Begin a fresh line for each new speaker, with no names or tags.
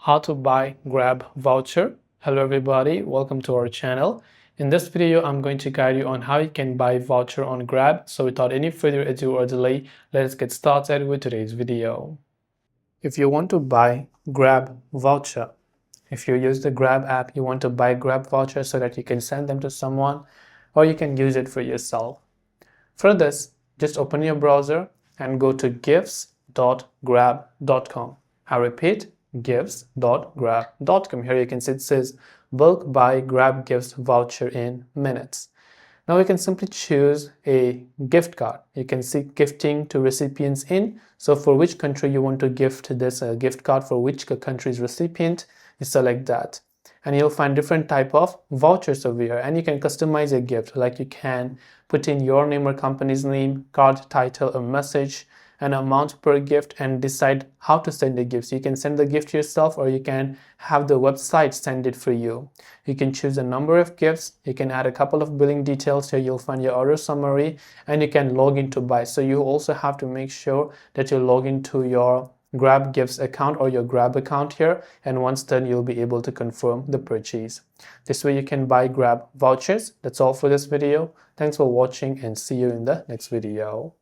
How to buy Grab voucher. Hello everybody, welcome to our channel. In this video, I'm going to guide you on how you can buy voucher on Grab. So without any further ado or delay, let's get started with today's video. If you want to buy Grab voucher, if you use the Grab app, you want to buy Grab voucher so that you can send them to someone or you can use it for yourself. For this, just open your browser and go to gifts.grab.com. I repeat, gifts.grab.com. Here you can see it says bulk buy Grab gifts voucher in minutes. Now you can simply choose a gift card. You can see gifting to recipients in. So for which country you want to gift this gift card, for which country's recipient, you select that. And you'll find different type of vouchers over here, and you can customize a gift. Like you can put in your name or company's name, card title, a message, an amount per gift, and decide how to send the gift. So you can send the gift yourself, or you can have the website send it for you. You can choose a number of gifts. You can add a couple of billing details. Here you'll find your order summary, and you can log in to buy. So you also have to make sure that you log into your Grab Gifts account or your Grab account here, and once done you'll be able to confirm the purchase. This way you can buy Grab vouchers. That's all for this video. Thanks for watching and see you in the next video.